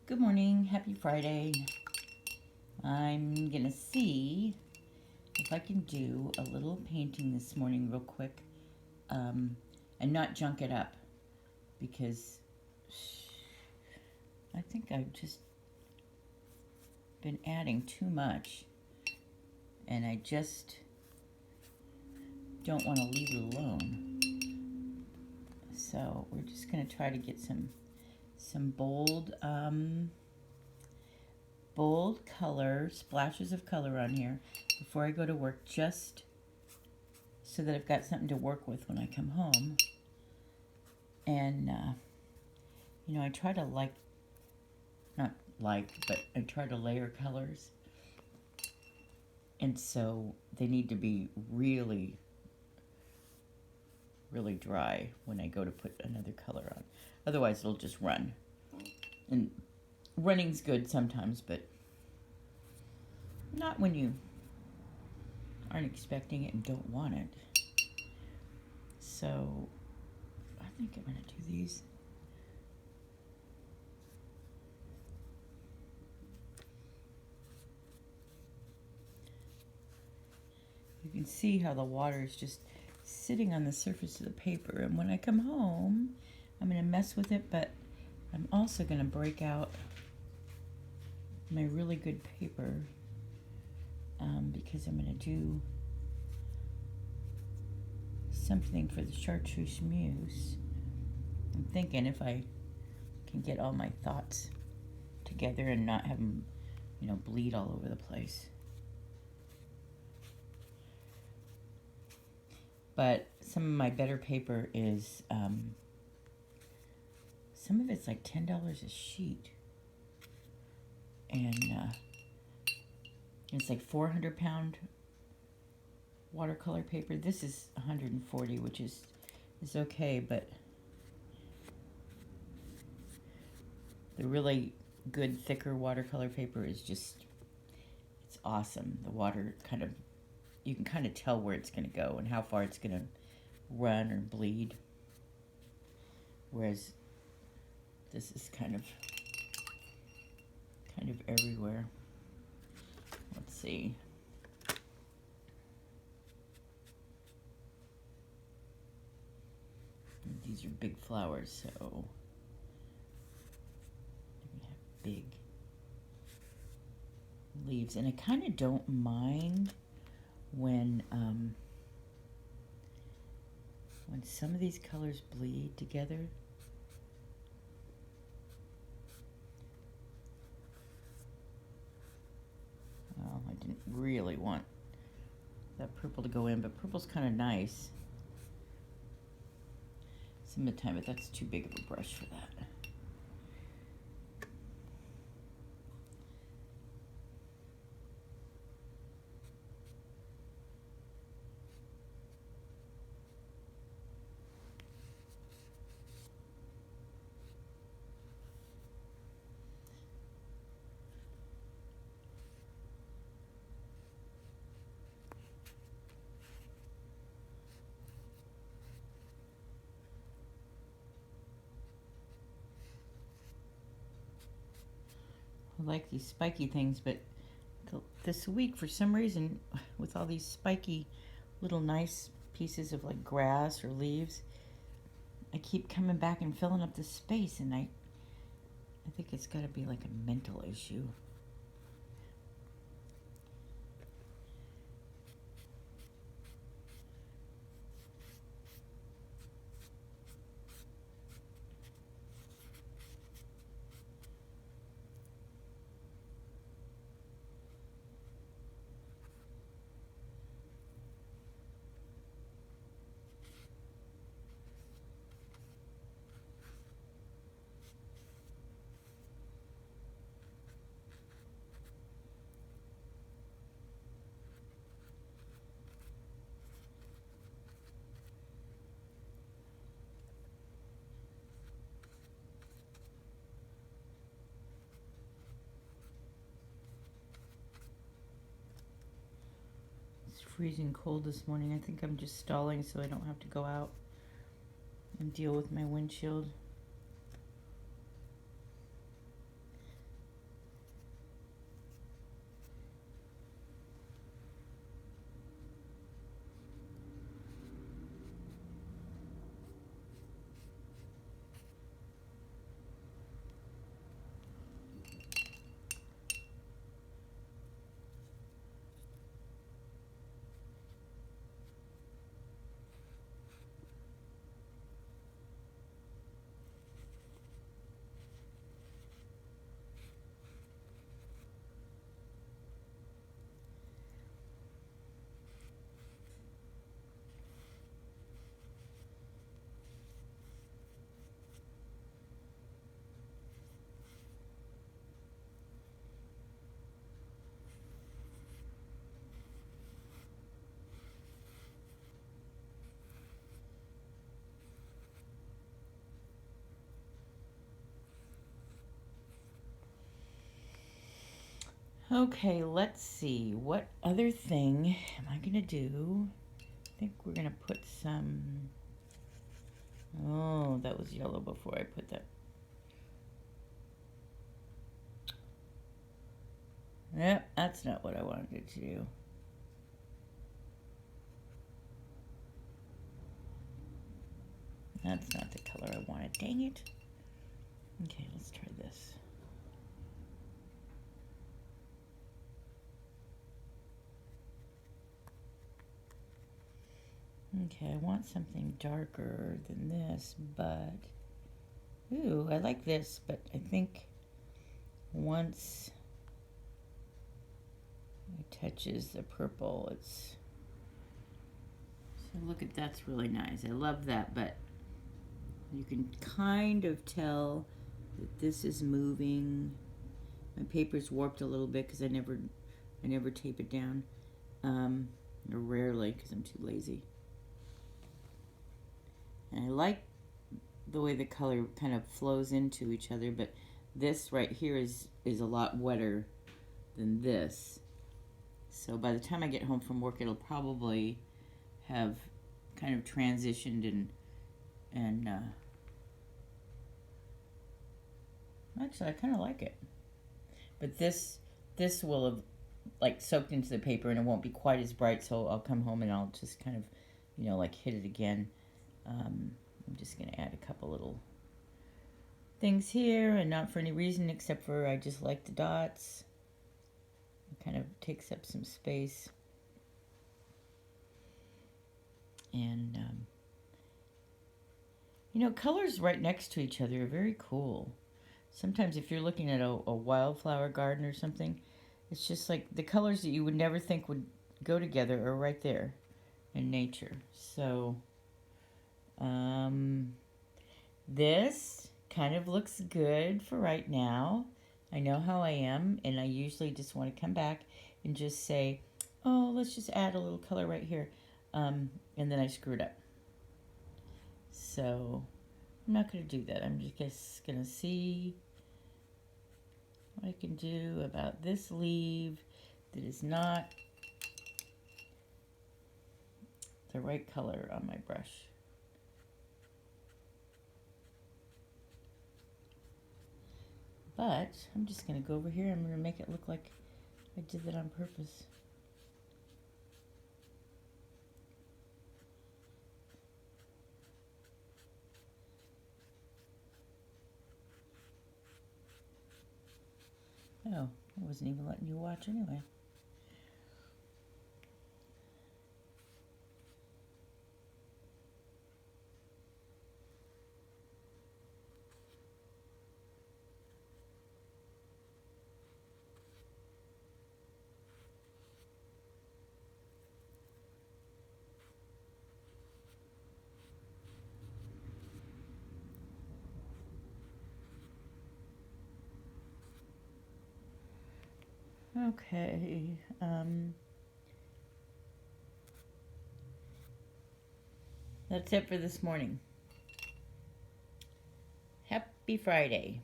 Good morning, happy Friday. I'm gonna see if I can do a little painting this morning real quick and not junk it up because I think I've just been adding too much and I just don't want to leave it alone. So we're just gonna try to get some bold bold color, splashes of color on here before I go to work, just so that I've got something to work with when I come home. And I try to but I try to layer colors, and so they need to be really really dry when I go to put another color on. Otherwise it'll just run, and running's good sometimes, but not when you aren't expecting it and don't want it. So I think I'm going to do these. You can see how the water is just sitting on the surface of the paper, and when I come home I'm going to mess with it, but I'm also going to break out my really good paper because I'm going to do something for the chartreuse mousse. I'm thinking if I can get all my thoughts together and not have them, bleed all over the place. But some of my better paper is, some of it's like $10 a sheet. And it's like 400-pound watercolor paper. This is 140, which is okay, but the really good thicker watercolor paper is just, it's awesome. The water you can kind of tell where it's going to go and how far it's going to run or bleed, whereas this is kind of everywhere. Let's see. These are big flowers, so we have big leaves, and I kind of don't mind when some of these colors bleed together. Well, I didn't really want that purple to go in, but purple's kind of nice some of the time, but that's too big of a brush for that. I like these spiky things, but this week, for some reason, with all these spiky little nice pieces of like grass or leaves, I keep coming back and filling up the space, and I think it's got to be like a mental issue. Freezing cold this morning. I think I'm just stalling so I don't have to go out and deal with my windshield. Okay, let's see. What other thing am I going to do? I think we're going to put some... Oh, that was yellow before I put that. Yep, that's not what I wanted to do. That's not the color I wanted. Dang it. Okay, let's try this. Okay, I want something darker than this, but... Ooh, I like this, but I think once it touches the purple, it's... So look at that's really nice. I love that, but you can kind of tell that this is moving. My paper's warped a little bit because I never tape it down, or rarely because I'm too lazy. And I like the way the color kind of flows into each other, but this right here is a lot wetter than this. So by the time I get home from work, it'll probably have kind of transitioned and actually I kind of like it. But this will have like soaked into the paper and it won't be quite as bright, so I'll come home and I'll just kind of, like hit it again. I'm just going to add a couple little things here, and not for any reason except for I just like the dots. It kind of takes up some space. And, colors right next to each other are very cool. Sometimes if you're looking at a wildflower garden or something, it's just like the colors that you would never think would go together are right there in nature. So, this kind of looks good for right now. I know how I am, and I usually just want to come back and just say, oh, let's just add a little color right here. And then I screwed up. So I'm not going to do that. I'm just going to see what I can do about this leaf that is not the right color on my brush. But I'm just going to go over here and I'm going to make it look like I did that on purpose. Oh, I wasn't even letting you watch anyway. Okay, that's it for this morning. Happy Friday.